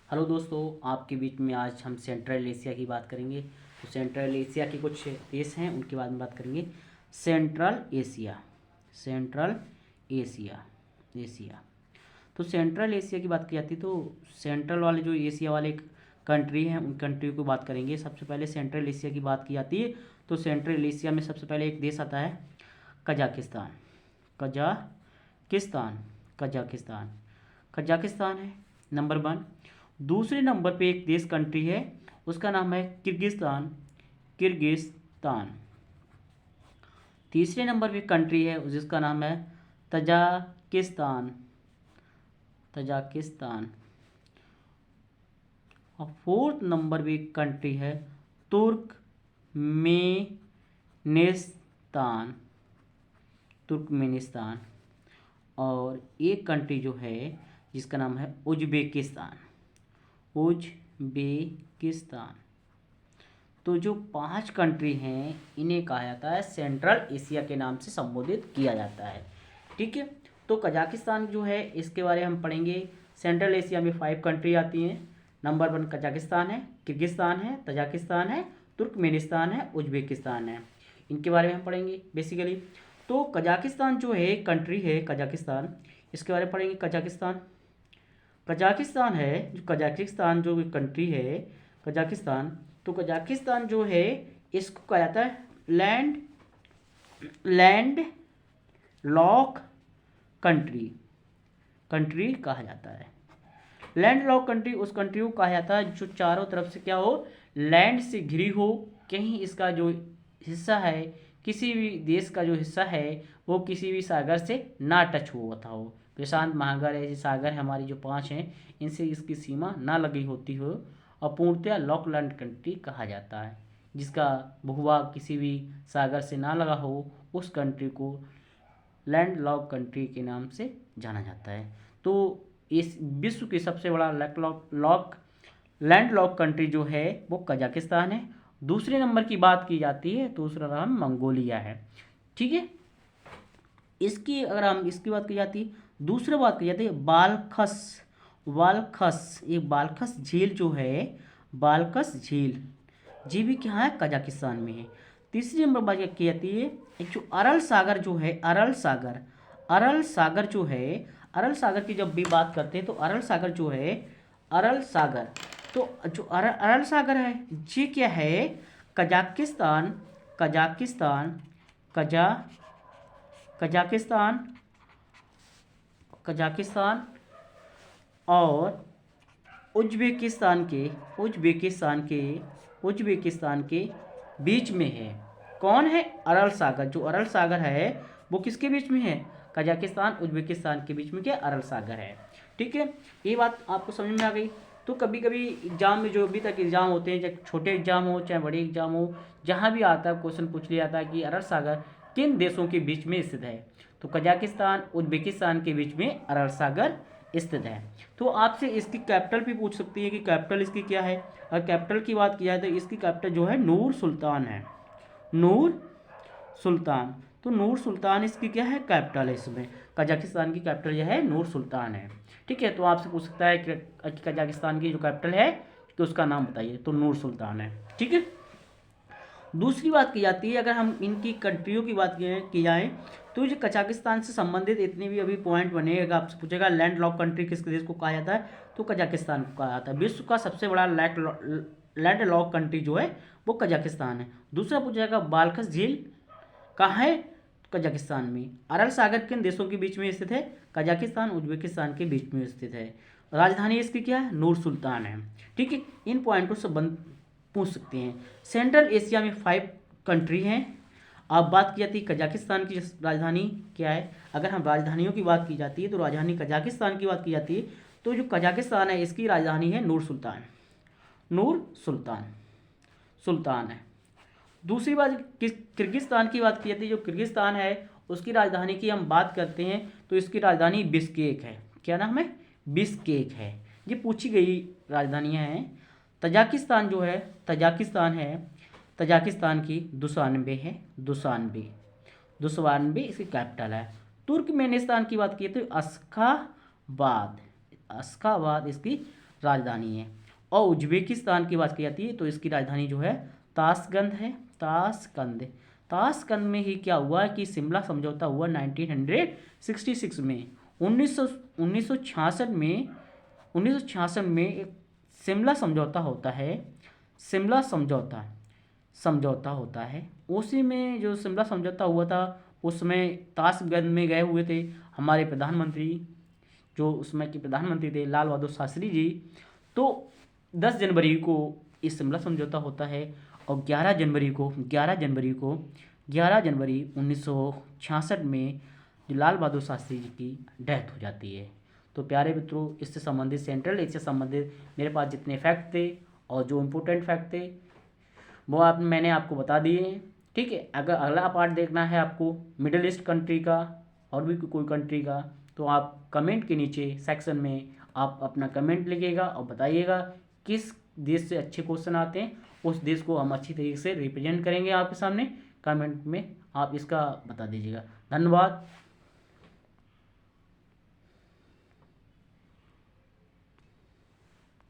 Hello दोस्तों, आपके बीच में आज हम सेंट्रल एशिया की बात करेंगे। तो सेंट्रल एशिया के कुछ देश हैं, उनके बारे में बात करेंगे। Central Asia, central Asia, Asia. तो सेंट्रल एशिया की बात की जाती है तो सेंट्रल वाले जो एशिया वाले कंट्री हैं उन कंट्री की बात करेंगे। सबसे पहले सेंट्रल एशिया की बात की जाती है तो सेंट्रल एशिया में सबसे पहले एक देश आता है कजाकिस्तान। कजाकिस्तान, कजाकिस्तान, कजाकिस्तान है नंबर 1। दूसरे नंबर पे एक देश कंट्री है, उसका नाम है किर्गिस्तान, किर्गिस्तान। तीसरे नंबर पे कंट्री है जिसका नाम है तजाकिस्तान, तजाकिस्तान। और फोर्थ नंबर पे एक कंट्री है तुर्कमेनिस्तान, तुर्कमेनिस्तान। और एक कंट्री जो है जिसका नाम है उज्बेकिस्तान, उज्बेकिस्तान। तो जो 5 कंट्री हैं इन्हें कहा जाता है सेंट्रल एशिया के नाम से संबोधित किया जाता है। ठीक है, तो कजाकिस्तान जो है इसके बारे में हम पढ़ेंगे। सेंट्रल एशिया में 5 कंट्री आती हैं। नंबर 1 कजाकिस्तान है, किर्गिस्तान है, तजाकिस्तान है, तुर्कमेनिस्तान है, उज्बेकिस्तान है। इनके बारे में हम पढ़ेंगे बेसिकली। तो कजाकिस्तान जो है कंट्री है कजाकिस्तान, इसके बारे में पढ़ेंगे। कजाकिस्तान, कजाकिस्तान है जो कजाकिस्तान जो कंट्री है कजाकिस्तान, तो कजाकिस्तान जो है इसको कहा जाता है लैंड लॉक कंट्री, कंट्री कहा जाता है। लैंड लॉक कंट्री उस कंट्री को कहा जाता है जो चारों तरफ से क्या हो, लैंड से घिरी हो। कहीं इसका जो हिस्सा है, किसी भी देश का जो हिस्सा है वो किसी भी सागर से ना टच होता हो। प्रशांत महासागर ऐसे सागर हमारी जो 5 हैं इनसे इसकी सीमा ना लगी होती हो, और पूर्णतः लॉकलैंड कंट्री कहा जाता है। जिसका भूभाग किसी भी सागर से ना लगा हो उस कंट्री को लैंड लॉक कंट्री के नाम से जाना जाता है। तो इस विश्व की सबसे बड़ा लैंड लॉक कंट्री जो है वो कजाकिस्तान है। दूसरे नंबर की बात की जाती है तो दूसरा नाम मंगोलिया है। ठीक है, इसकी अगर हम इसकी बात की जाती है, दूसरी बात की जाती है बालखस, बालखस। ये बालखस झील जो है, बालखस झील, ये भी क्या है कजाकिस्तान में है। तीसरी नंबर बात की जाती है एक जो अरल सागर जो है, अरल सागर, अरल सागर जो है, अरल सागर की जब भी बात करते हैं तो अरल सागर जो है, अरल सागर, तो जो अरल सागर है ये क्या है, कजाकिस्तान, कजाकिस्तान, कजाकिस्तान, कजाकिस्तान और उज्बेकिस्तान के, उज्बेकिस्तान के बीच में है। कौन है, अरल सागर। जो अरल सागर है वो किसके बीच में है, कजाकिस्तान उज्बेकिस्तान के बीच में क्या अरल सागर है। ठीक है, ये बात आपको समझ में आ गई। तो कभी कभी एग्जाम में जो अभी तक एग्जाम होते हैं, चाहे छोटे एग्जाम हो चाहे बड़े एग्जाम हो, जहाँ भी आता है क्वेश्चन पूछ लिया जाता है कि अरल सागर किन देशों के बीच में स्थित है, तो कजाकिस्तान उज्बेकिस्तान के बीच में अरल सागर स्थित है। तो आपसे इसकी कैपिटल भी पूछ सकती है कि कैपिटल इसकी क्या है। अगर कैपिटल की बात की जाए तो इसकी कैपिटल जो है नूर सुल्तान है, नूर सुल्तान। तो नूर सुल्तान इसकी क्या है, कैपिटल है। इसमें कजाकिस्तान की कैपिटल यह है नूर सुल्तान है। ठीक है, तो आपसे पूछ सकता है कि कजाकिस्तान की जो कैपिटल है तो उसका नाम बताइए, तो नूर सुल्तान है। ठीक है, दूसरी बात की जाती है अगर हम इनकी कंट्रियों की बात की जाए तो जो कजाकिस्तान से संबंधित इतने भी अभी पॉइंट बनेगा, आपसे पूछेगा लैंड लॉक कंट्री किस देश को कहा जाता है, तो कजाकिस्तान को कहा जाता है। विश्व का सबसे बड़ा लैंड लॉक कंट्री जो है वो कजाकिस्तान है। दूसरा पूछेगा बालखस झील कहाँ है, कजाकिस्तान में। अरल सागर किन देशों के बीच में स्थित है, कजाकिस्तान उज्बेकिस्तान के बीच में स्थित है। राजधानी इसकी क्या है, नूर सुल्तान है। ठीक है, इन पॉइंटों से पूछ सकते हैं। सेंट्रल एशिया में 5 कंट्री हैं। अब बात की जाती है कजाकिस्तान की राजधानी क्या है। अगर हम राजधानियों की बात की जाती है तो राजधानी कजाकिस्तान की बात की जाती है तो जो कजाकिस्तान है इसकी राजधानी है नूर सुल्तान, नूर सुल्तान, सुल्तान है। दूसरी बात किर्गिस्तान की बात की जाती है, जो किर्गिस्तान है उसकी राजधानी की हम बात करते हैं तो इसकी राजधानी बिश्केक है। क्या नाम है, बिश्केक है। ये पूछी गई राजधानियाँ हैं। तजाकिस्तान जो है, तजाकिस्तान है, तजाकिस्तान की दुशानबे है, दुशानबे, दुशानबे इसकी कैपिटल है। तुर्कमेनिस्तान की बात की तो अशखाबाद, अशखाबाद इसकी राजधानी है। और उज्बेकिस्तान की बात की जाती है तो इसकी राजधानी जो है ताशकंद है, ताशकंद। ताशकंद में ही क्या हुआ कि शिमला समझौता हुआ 1966 में। 1966 में 1966 में एक शिमला समझौता होता है, शिमला समझौता होता है। उसी में जो शिमला समझौता हुआ था उसमें ताशकंद में गए हुए थे हमारे प्रधानमंत्री, जो उसमें के प्रधानमंत्री थे लाल बहादुर शास्त्री जी। तो 10 जनवरी को इस शिमला समझौता होता है और 11 जनवरी 1966 में जो लाल बहादुर शास्त्री जी की डेथ हो जाती है। तो प्यारे मित्रों, इससे संबंधित सेंट्रल एक से संबंधित मेरे पास जितने फैक्ट थे और जो इम्पोर्टेंट फैक्ट थे वो मैंने आपको बता दिए हैं। ठीक है, अगर अगला पार्ट देखना है आपको मिडिल ईस्ट कंट्री का और भी कोई कंट्री का, तो आप कमेंट के नीचे सेक्शन में आप अपना कमेंट लिखिएगा और बताइएगा किस देश से अच्छे क्वेश्चन आते हैं। उस देश को हम अच्छी तरीके से रिप्रेजेंट करेंगे आपके सामने। कमेंट में आप इसका बता दीजिएगा। धन्यवाद।